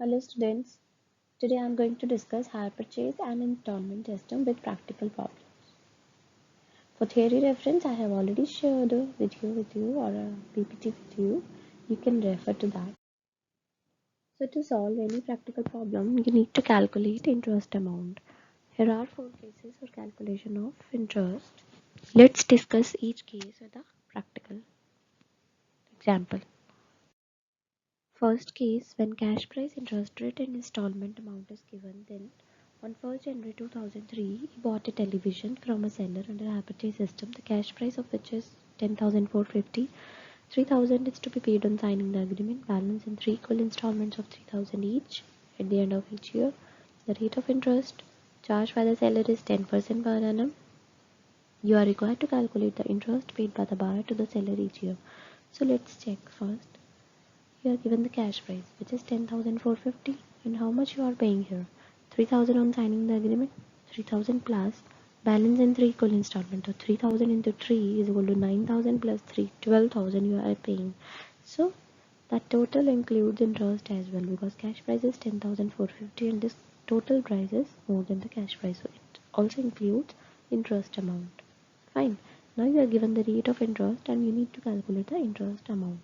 Hello students, today I am going to discuss hire purchase and installment system with practical problems. For theory reference, I have already shared a video with you or a PPT with you. You can refer to that. So to solve any practical problem, you need to calculate interest amount. Here are 4 cases for calculation of interest. Let's discuss each case with a practical example. First case, when cash price, interest rate and installment amount is given, then on 1st January 2003, he bought a television from a seller under a purchase system, the cash price of which is 10,450. 3,000 is to be paid on signing the agreement, balance in 3 equal installments of 3,000 each at the end of each year. The rate of interest charged by the seller is 10% per annum. You are required to calculate the interest paid by the buyer to the seller each year. So let's check first. You are given the cash price, which is 10,450, and how much you are paying here? 3,000 on signing the agreement, 3,000 plus balance in 3 equal installment. So 3,000 into 3 is equal to 9,000 plus 3, 12,000 you are paying. So that total includes interest as well, because cash price is 10,450 and this total price is more than the cash price. So it also includes interest amount. Fine. Now you are given the rate of interest and you need to calculate the interest amount.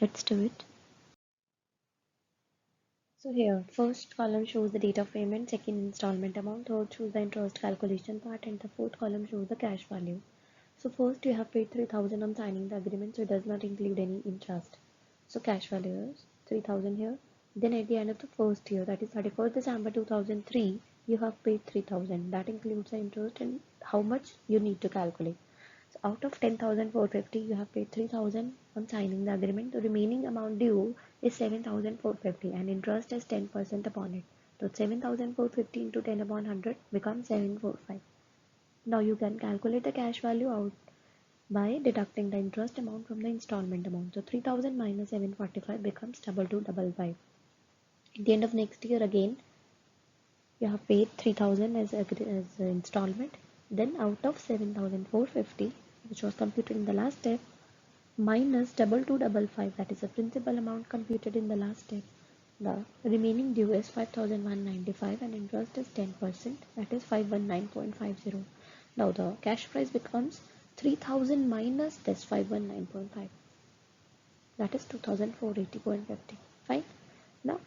Let's do it. So here, first column shows the date of payment, second installment amount, third shows the interest calculation part, and the fourth column shows the cash value. So first you have paid 3,000 on signing the agreement, so it does not include any interest. So cash value is 3,000 here. Then at the end of the first year, that is 31st December 2003, you have paid 3,000. That includes the interest and how much you need to calculate. So out of 10,450, you have paid 3,000 on signing the agreement. The remaining amount due is 7,450 and interest is 10% upon it. So 7,450 into 10 upon 100 becomes 745. Now you can calculate the cash value out by deducting the interest amount from the installment amount. So 3,000 minus 745 becomes 2255. At the end of next year again, you have paid 3,000 as installment. Then out of 7,450, which was computed in the last step, minus 2255, that is the principal amount computed in the last step. The remaining due is 5,195 and interest is 10%, that is 519.50. Now the cash price becomes 3,000 minus this 519.5, that is 2,480.50. Fine. Now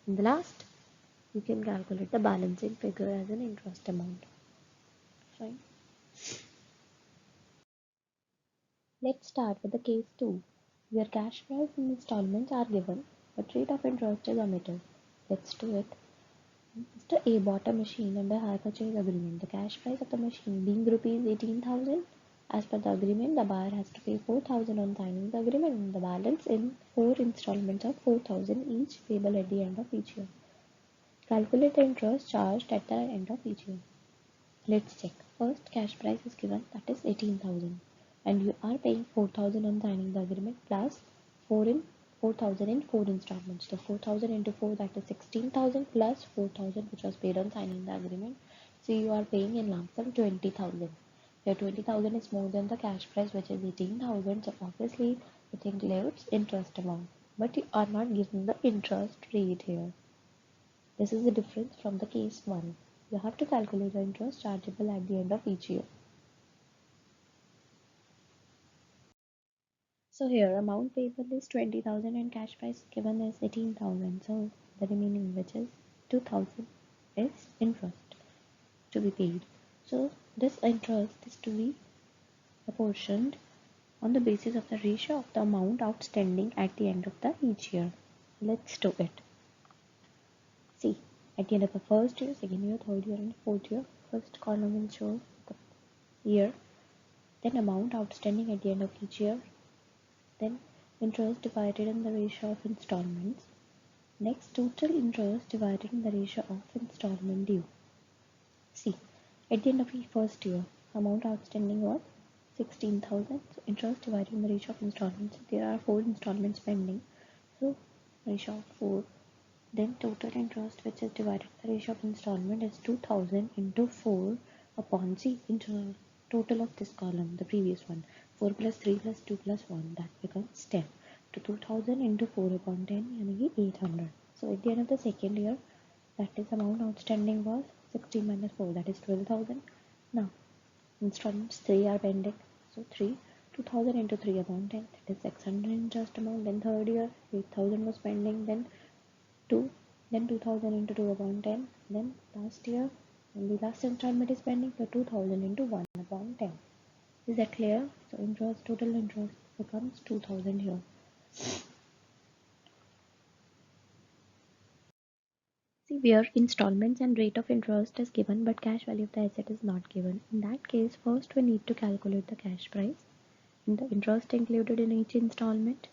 in the last, you can calculate the balancing figure as an interest amount. Fine. Let's start with the case 2, where cash price and installments are given, but rate of interest is omitted. Let's do it. Mr. A bought a machine under hire purchase agreement. The cash price of the machine being rupees 18,000. As per the agreement, the buyer has to pay 4,000 on signing the agreement and the balance in 4 installments of 4,000 each payable at the end of each year. Calculate the interest charged at the end of each year. Let's check. First, cash price is given, that is 18,000, and you are paying 4,000 on signing the agreement plus 4,000 in 4 installments. So 4,000 into 4, that is 16,000 plus 4,000 which was paid on signing the agreement. So you are paying in lump sum 20,000. Your 20,000 is more than the cash price, which is 18,000. So obviously it includes interest amount, but you are not given the interest rate here. This is the difference from the case 1. You have to calculate the interest chargeable at the end of each year. So here amount payable is 20,000 and cash price given is 18,000. So the remaining, which is 2,000, is interest to be paid. So this interest is to be apportioned on the basis of the ratio of the amount outstanding at the end of the each year. Let's do it. See, at the end of the first year, second year, third year and fourth year, first column will show the year, then amount outstanding at the end of each year, then interest divided in the ratio of installments, next total interest divided in the ratio of installment due. See, at the end of each first year, amount outstanding was 16,000. So interest divided in the ratio of installments. There are 4 installments pending, so ratio of 4. Then total interest, which is divided by the ratio of installment, is 2,000 into 4 upon C into total of this column, the previous one. 4 plus 3 plus 2 plus 1, that becomes 10. To 2,000 into 4 upon 10, यानी कि 800. So at the end of the second year, that is amount outstanding was 16 minus 4, that is 12,000. Now installments 3 are pending. So 2000 into 3 amount 10, that is 600 interest amount. Then third year 8000 was pending. Then 2, then 2000 into 2 upon 10. Then last year, when the last installment is pending, the 2000 into 1 upon 10. Is that clear? So interest, total interest becomes 2000 here. See, where installments and rate of interest is given but cash value of the asset is not given. In that case, first we need to calculate the cash price and the interest included in each installment.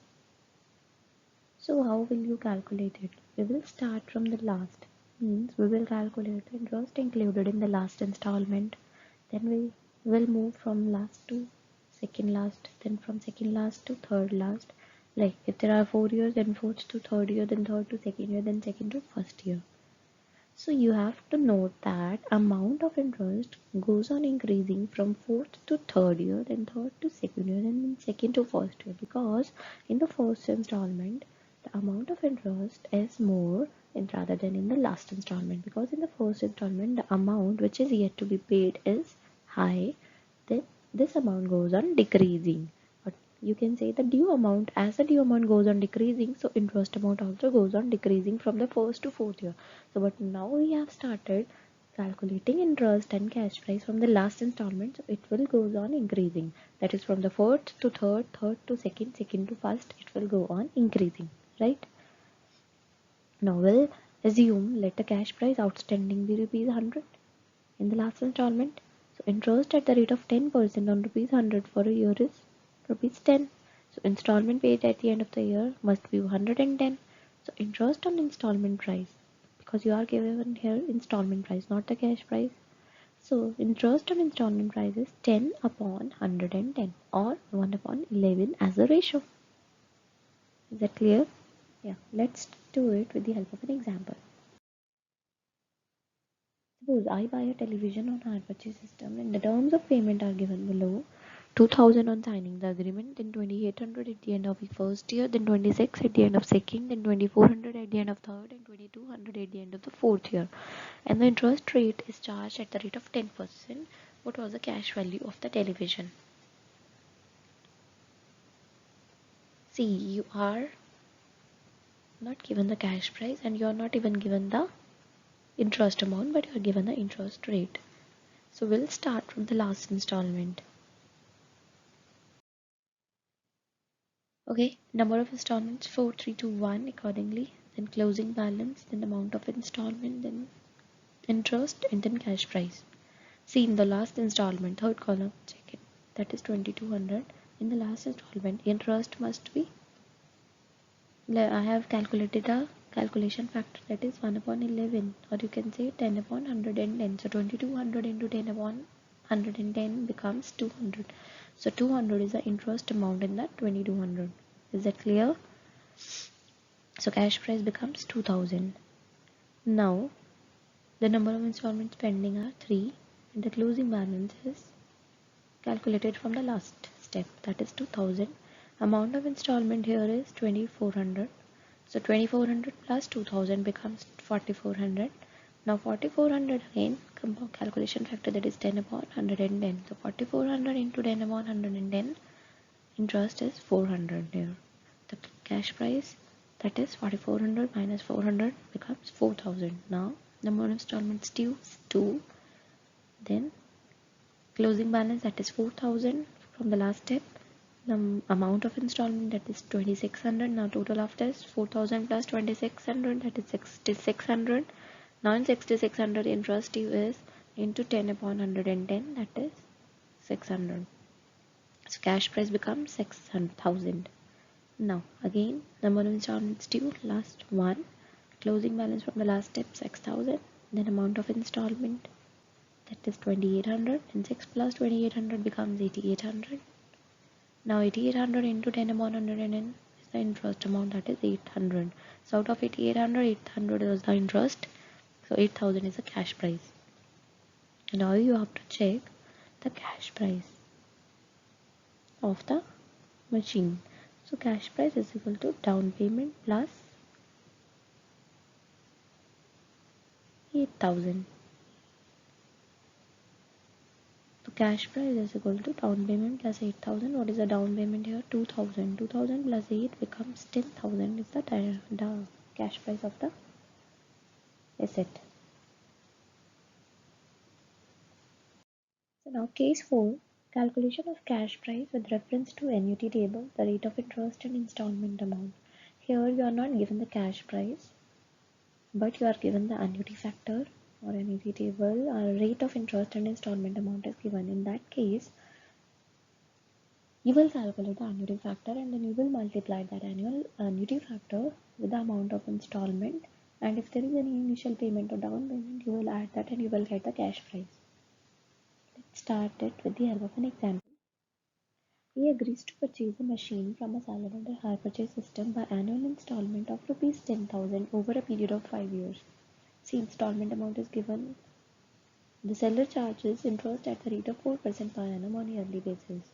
So how will you calculate it? We will start from the last. Means we will calculate the interest included in the last installment. Then we will move from last to second last. Then from second last to third last. Like if there are 4 years, then fourth to third year, then third to second year, then second to first year. So you have to note that amount of interest goes on increasing from fourth to third year, then third to second year, and then second to first year, because in the first installment the amount of interest is more rather than in the last installment, because in the first installment the amount which is yet to be paid is high, then this amount goes on decreasing. But you can say the due amount, as the due amount goes on decreasing, so interest amount also goes on decreasing from the first to fourth year. So but now we have started calculating interest and cash price from the last installment, so it will goes on increasing. That is from the fourth to third, third to second, second to first, it will go on increasing, right? Now we'll assume let the cash price outstanding be rupees 100 in the last installment. So interest at the rate of 10% on rupees 100 for a year is rupees 10. So installment paid at the end of the year must be 110. So interest on installment price, because you are given here installment price, not the cash price. So interest on installment price is 10 upon 110 or 1 upon 11 as a ratio. Is that clear? Yeah, let's do it with the help of an example. Suppose I buy a television on hire purchase system and the terms of payment are given below. 2000 on signing the agreement, then 2800 at the end of the first year, then 26 at the end of second, then 2400 at the end of third, and 2200 at the end of the fourth year. And the interest rate is charged at the rate of 10%. What was the cash value of the television? See, you are not given the cash price and you are not even given the interest amount, but you are given the interest rate. So we'll start from the last installment. Okay, number of installments 4, 3, 2, 1 accordingly, then closing balance, then amount of installment, then interest, and then cash price. See, in the last installment, third column, check it, that is 2200. In the last installment, interest must be, I have calculated a calculation factor, that is 1 upon 11, or you can say 10 upon 110. So 2200 into 10 upon 110 becomes 200. So 200 is the interest amount in that 2200. Is that clear? So cash price becomes 2000. Now the number of installments pending are 3 and the closing balance is calculated from the last step, that is 2000. Amount of installment here is 2400. So 2400 plus 2000 becomes 4400. Now 4400 again, compound calculation factor, that is 10 upon 110. So 4400 into 10 upon 110, interest is 400 here. The cash price, that is 4400 minus 400 becomes 4000. Now number of installments due is 2. Then closing balance, that is 4000 from the last step. The amount of installment, that is 2600. Now total of this 4000 plus 2600, that is 6600. Now in 6600 interest due is into 10 upon 110, that is 600. So cash price becomes 6000. Now again number of installments due, last one, closing balance from the last step 6000. Then amount of installment, that is 2800, and 6 plus 2800 becomes 8800. Now 8800 into 10 upon 110 is the interest amount, that is 800. So out of 8800, 800 is the interest, so 8000 is the cash price. Now you have to check the cash price of the machine. So cash price is equal to down payment plus 8,000. So cash price is equal to down payment plus 8,000. What is the down payment here? 2,000. 2,000 plus 8 becomes 10,000 is the cash price of the asset. So now case 4, calculation of cash price with reference to annuity table, the rate of interest and installment amount. Here you are not given the cash price, but you are given the annuity factor or annuity table. Rate of interest and installment amount is given. In that case, you will calculate the annuity factor and then you will multiply that annual annuity factor with the amount of installment, and if there is any initial payment or down payment, you will add that and you will get the cash price. Let's start it with the help of an example. He agrees to purchase a machine from a seller under hire purchase system by annual installment of rupees 10,000 over a period of 5 years. See, installment amount is given. The seller charges interest at the rate of 4% per annum on a yearly basis.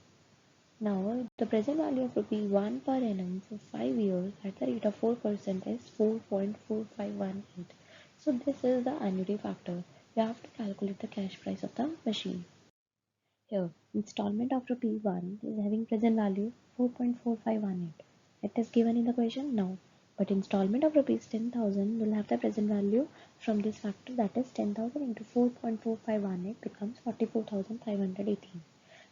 Now, the present value of rupees 1 per annum for 5 years at the rate of 4% is 4.4518. So, this is the annuity factor. You have to calculate the cash price of the machine. Here, installment of rupees 1 is having present value 4.4518. It is given in the question now. But installment of rupees 10,000 will have the present value from this factor, that is 10,000 into 4.4518 becomes 44,518.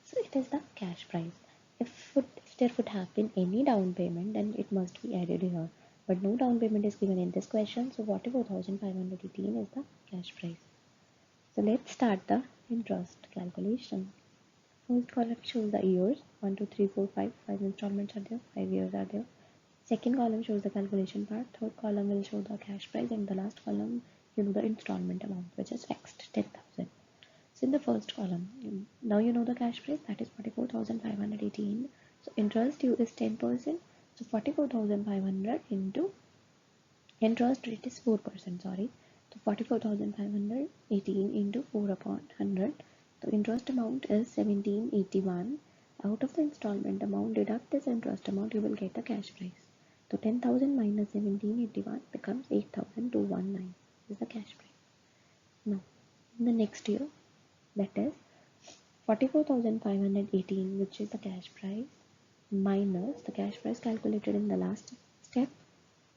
So it is the cash price. If there would have been any down payment, then it must be added here. But no down payment is given in this question, so 44,518 is the cash price. So let's start the interest calculation. First column shows the years, 1, 2, 3, 4, 5. 5 installments are there, 5 years are there. Second column shows the calculation part. Third column will show the cash price, and the last column you know the installment amount, which is fixed 10,000. So in the first column, now you know the cash price, that is 44,518. So interest due is 10%. So 44,500 into interest rate is 4%. Sorry. So 44,518 into 4 upon 100. The interest amount is 1781. Out of the installment amount, deduct this interest amount, you will get the cash price. So 10,000 minus 1781 becomes 8,219. This is the cash price. Now, in the next year, that is 44,518, which is the cash price, minus the cash price calculated in the last step,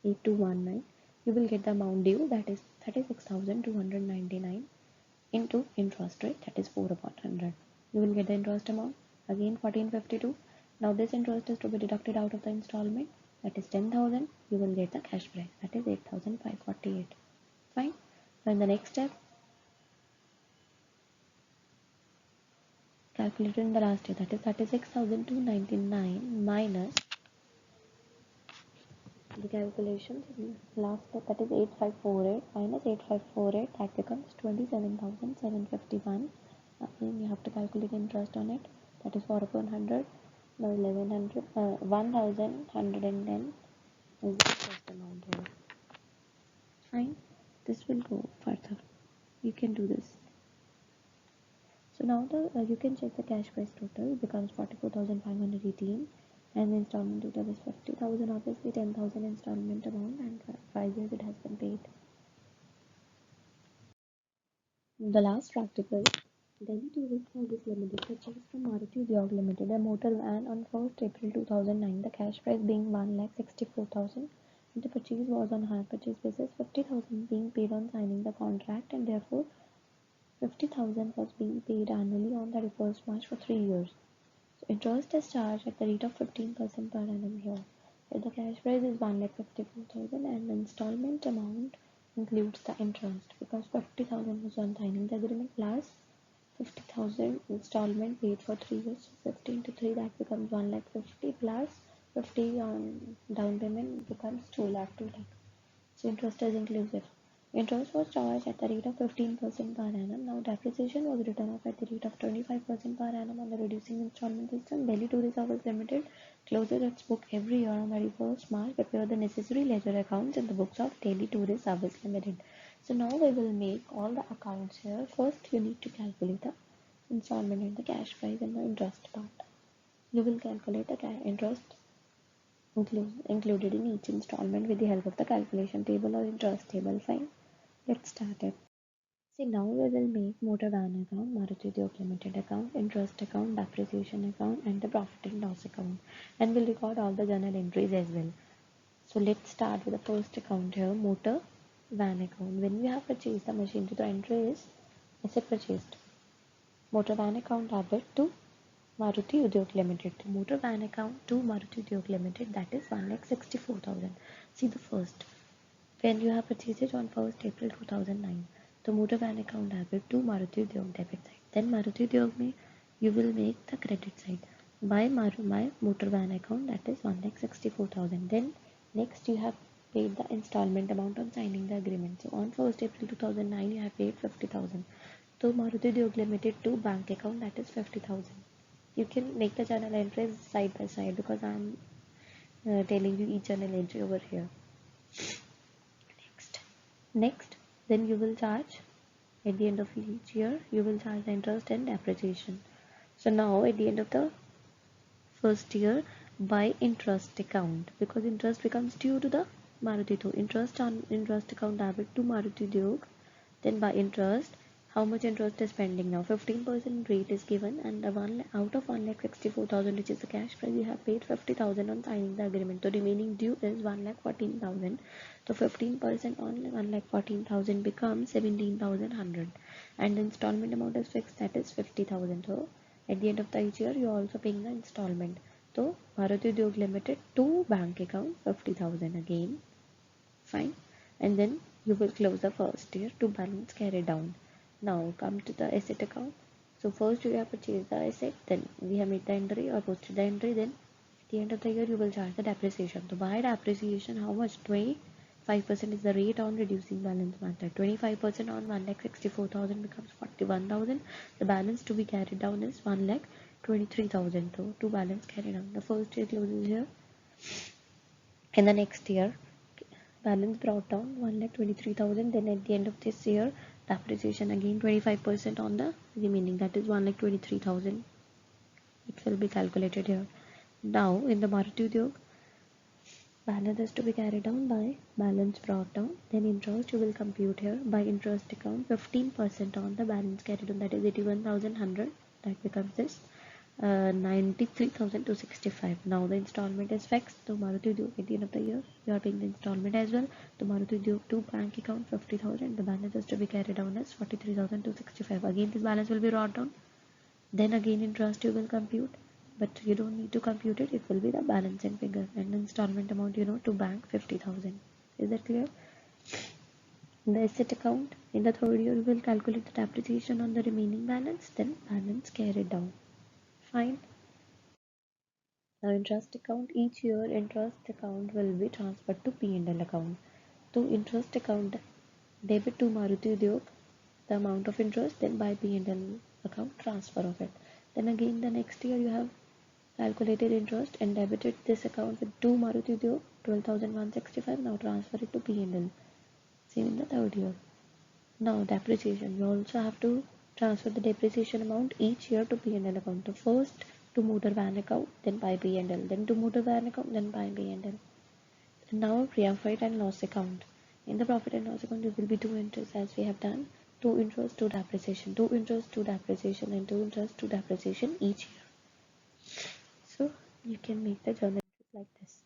8219, you will get the amount due, that is 36,299 into interest rate, that is 4 upon 100. You will get the interest amount, again 1452. Now this interest is to be deducted out of the installment, that is 10,000. You will get the cash price, that is 8,548. Fine. Now in the next step, calculated in the last year, that is 36,299 minus the calculations in the last step, that is 8548 minus 8548, that becomes 27,751. Again you have to calculate interest on it, that is 4 upon 100. Now 1100, 1,110 is the first amount here. Fine. This will go further. You can do this. So now you can check the cash price total becomes 44,518, and the installment total is 50,000. Obviously 10,000 installment amount, and for 5 years it has been paid. The last practical, Delhi Tourist Service Limited purchased from Maruti Udyog Limited a motor van on 1st April 2009. The cash price being 1,64,000. The purchase was on hire purchase basis, 50,000 being paid on signing the contract, and therefore 50,000 was being paid annually on 31st March for 3 years. So interest is charged at the rate of 15% per annum here. If the cash price is 1,54,000 and the installment amount includes the interest, because 50,000 was on signing the agreement plus 50,000 installment paid for 3 years. So 50 into 3, that becomes 1,50,000 plus 50 on down payment becomes 2,00,000. So interest is inclusive. Interest was charged at the rate of 15% per annum. Now depreciation was written off at the rate of 25% per annum on the reducing installment system. Delhi Tourist Service Limited closes its book every year on 31st March. Prepare the necessary ledger accounts in the books of Delhi Tourist Service Limited. So now we will make all the accounts here. First you need to calculate the installment and the cash price and the interest part. You will calculate the interest included in each installment with the help of the calculation table or interest table. Fine. Let's start it. See, now we will make motor van account, Maruti Udyog Limited account, interest account, depreciation account, and the profit and loss account. And we'll record all the journal entries as well. So let's start with the first account here, motor van account. When we have purchased the machine, to the entry is asset purchased. Motor van account debit to Maruti Udyog Limited. Motor van account to Maruti Udyog Limited, that is 1,64,000. See the first. When you have purchased it on 1st April 2009, the motor van account debit to Maruti Udyog debit side. Then Maruti Udyog में you will make the credit side by my motor van account, that is 1,64,000. Then next you have paid the installment amount on signing the agreement. So on 1st April 2009 you have paid 50,000. So Maruti Udyog Limited to bank account, that is 50,000. You can make the journal entries side by side because I am telling you each journal entry over here. Next, then you will charge at the end of each year, you will charge the interest and depreciation. So now at the end of the first year, by interest account, because interest becomes due to the Maruti to interest on interest account debit to Maruti Udyog, then by interest, how much interest is pending now? 15% rate is given, and the out of 1,64,000, which is the cash price, you have paid 50,000 on signing the agreement. The remaining due is 1,14,000. So 15% on 1,14,000 becomes 17,100, and the installment amount is fixed, that is 50,000. So at the end of the each year, you are also paying the installment. So Maruti Udyog Limited to bank account 50,000 again. Fine, and then you will close the first year to balance carry down. Now come to the asset account. So first you have purchased the asset, then we have made the entry or posted the entry, then at the end of the year you will charge the depreciation. So by depreciation, how much? 25% is the rate on reducing balance method. 25% on 1,64,000 becomes 41,000. The balance to be carried down is 1,23,000. So to balance carry down, the first year closes here. In the next year, balance brought down 1,23,000. Then at the end of this year, depreciation again 25% on the remaining, that is 1,23,000. It will be calculated here. Now in the Maruti Udyog, balance is to be carried down by balance brought down. Then interest you will compute here by interest account 15% on the balance carried down, that is 81,100. That becomes this 93,265. Now the installment is fixed. So Maruti Udyog at the end of the year, you are paying the installment as well. The Maruti Udyog to bank account 50,000. The balance is to be carried down as 43,265. Again this balance will be brought down. Then again interest you will compute, but you don't need to compute it. It will be the balancing figure, and the installment amount to bank 50,000. Is that clear? In the asset account, in the third year you will calculate the depreciation on the remaining balance, then balance carried down. Fine. Now interest account, each year interest account will be transferred to P&L account. To interest account, debit to Maruti Udyog the amount of interest, then by P&L account transfer of it. Then again the next year you have calculated interest and debited this account with to Maruti Udyog 12,165. Now transfer it to P&L. Same in the third year. Now depreciation, you also have to transfer the depreciation amount each year to P&L account. The first to motor van account, then by P&L, then to motor van account, then by P&L. And now profit and loss account. In the profit and loss account, there will be two entries as we have done. Two interest, two depreciation, two interest, two depreciation, and two interest, two depreciation each year. So you can make the journal like this.